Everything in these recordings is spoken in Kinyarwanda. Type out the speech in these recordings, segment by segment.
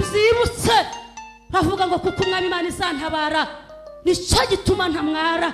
uzibutse bavuga ngo kuko umwami Imana izantabara nicyo gituma ntamwara.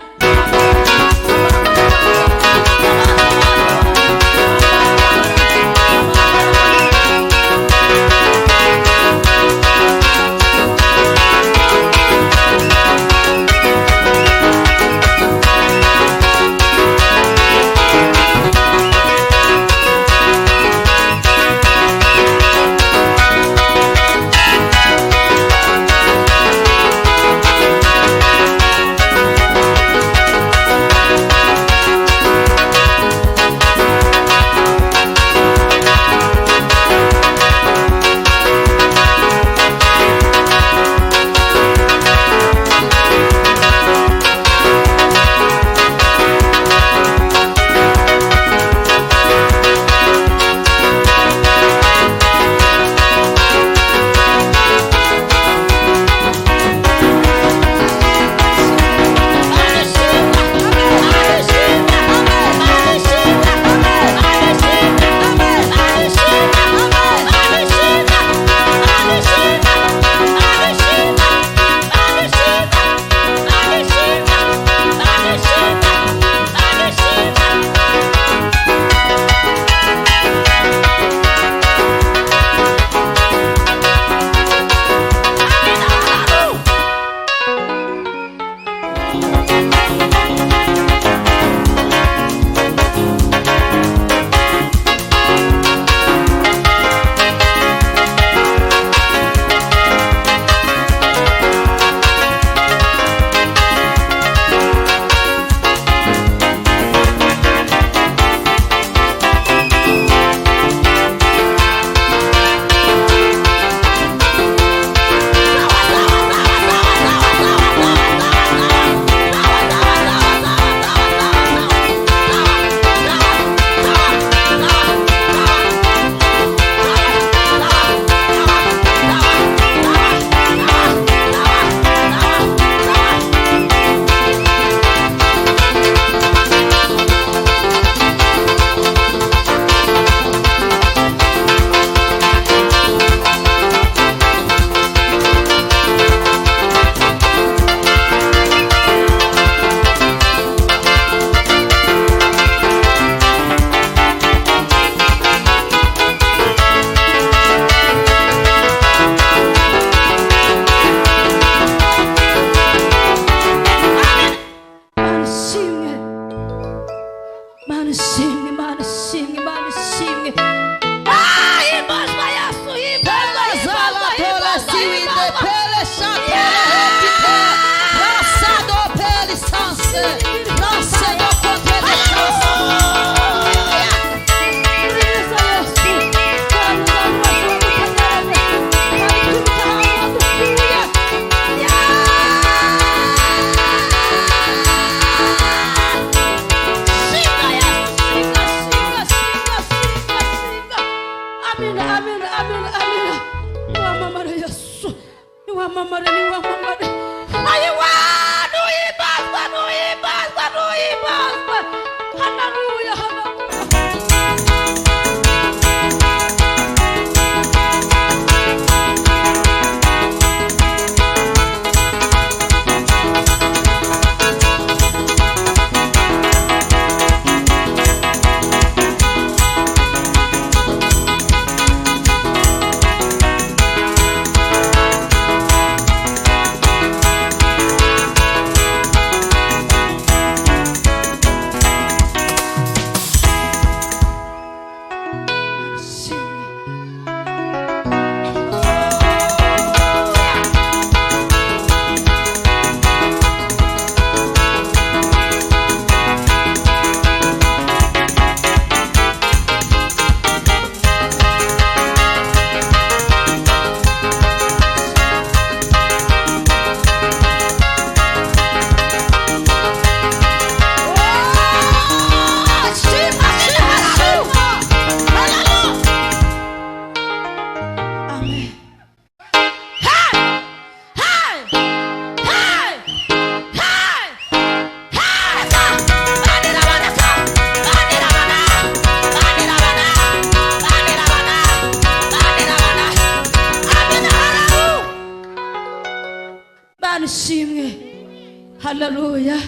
haleluya.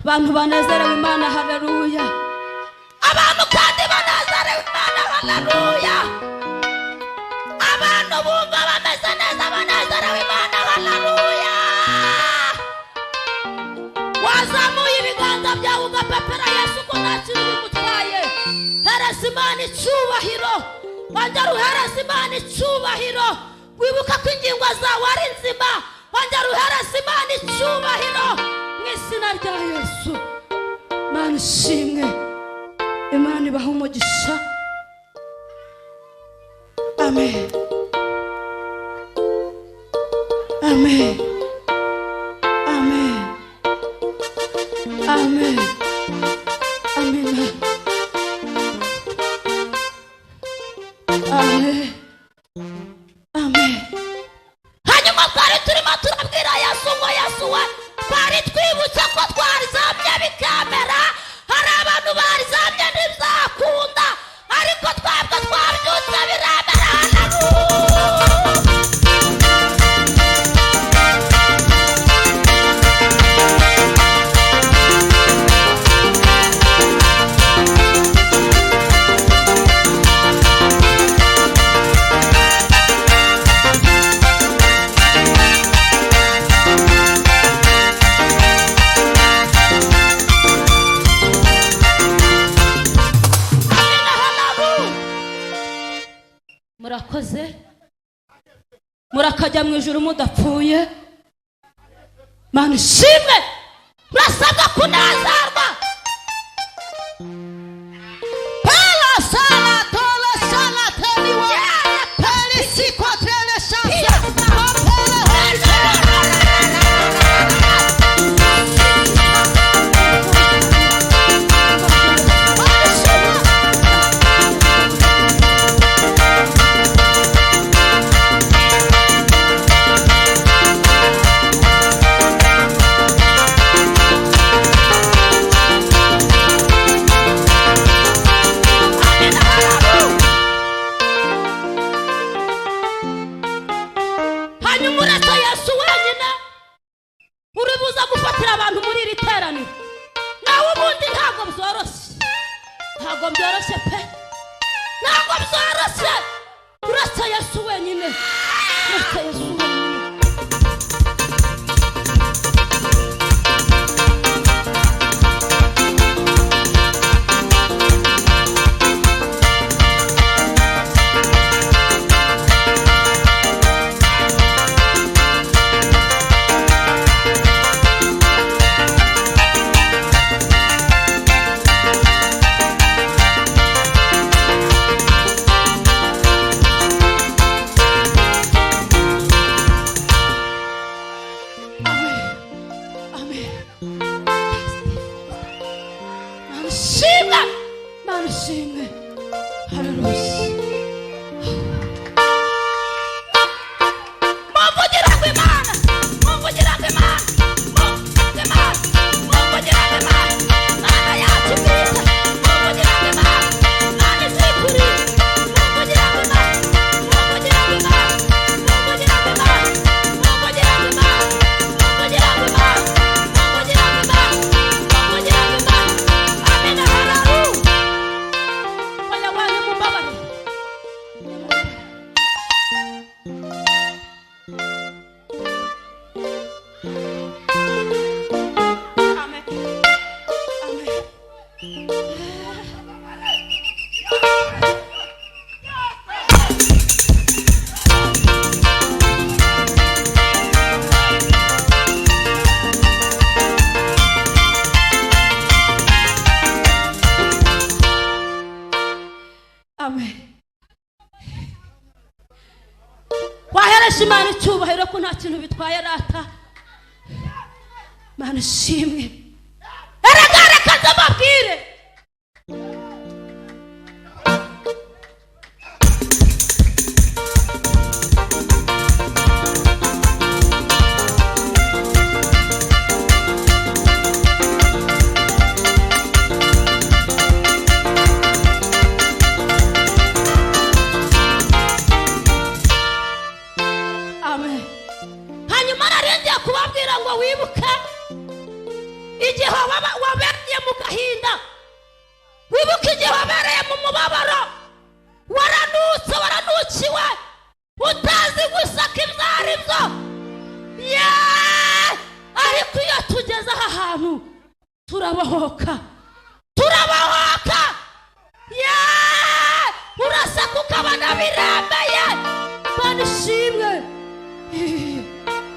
Abantu banezerewe Imana, haleluya. Abantu kandi banezerewe Imana, haleluya. Abantu bumva bameze neza banezerewe Imana, haleluya. Wazamuye ibiganza byawe ugapepera Yesu ko nta kintu bimutwaye. Hereza Imana icyubahiro, wongera uhereza Imana icyubahiro. Wibuka ko ingingo zawe ari nzima, wongera uhereza Imana icyubahiro mu izina rya Yesu. Imana ishimwe, Imana ibaha umugisha. Amen, amen, amen, amen, amen, amen, amen. Hanyuma twari turimo turabwira Yesu ngo Yesu we, twari twibutse ko twaryamye bikamera, hari abantu baryamye ntibizakunda, ariko twebwe twabyutse biremera. Murakoze, murakajya mu ijuru mudapfuye. Mana ishimwe, murasabwa kunezerwa. Pala sala tola sala teliwa pali sikwa tele shansa ntabwo byoroshye pe, ntabwo byoroshye. Uretse Yesu wenyine, uretse Yesu wenyine. Imana icyubahiro ko nta kintu bitwaye rata. Mana ishimwe, reka ndababwire, umubabaro, waranutse, waranukiwe, utazi gusaka ibyo ari byo. Ariko iyo tugeze aha hantu turabohoka, turabohoka. Urasaka ukabona birambeye. Mana ishimwe,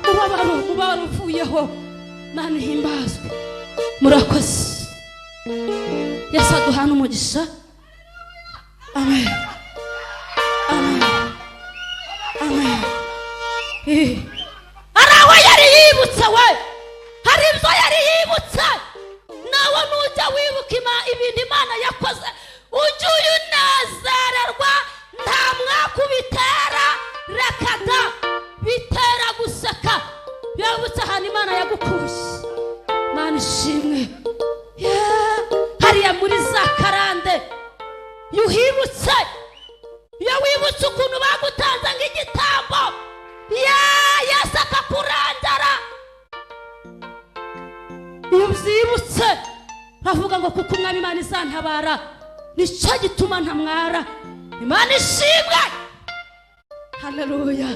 umubabaro uvuyeho. Mana ihimbazwe. Murakoze. Yesu aduhana umugisha. Amen, amen, amen. Araho yari yibutse we, hari ibyo yari yibutse. Nawe nujya wibuka ibintu Imana yakoze, ujye unezererwa. Nta mwaka ubitera, reka da, bitera guseka. Bibutse ahantu Imana yagukuye. Mana ishimwe. Hariya muri za karande yuhibutse, iyo wibutse ukuntu bagutanze nk'igitambo, Yesu akakurangara. Iyo ubyibutse uravuga ngo kuko Umwami Imana izantabara, nicyo gituma ntamwara. Imana ishimwe. Haleluya.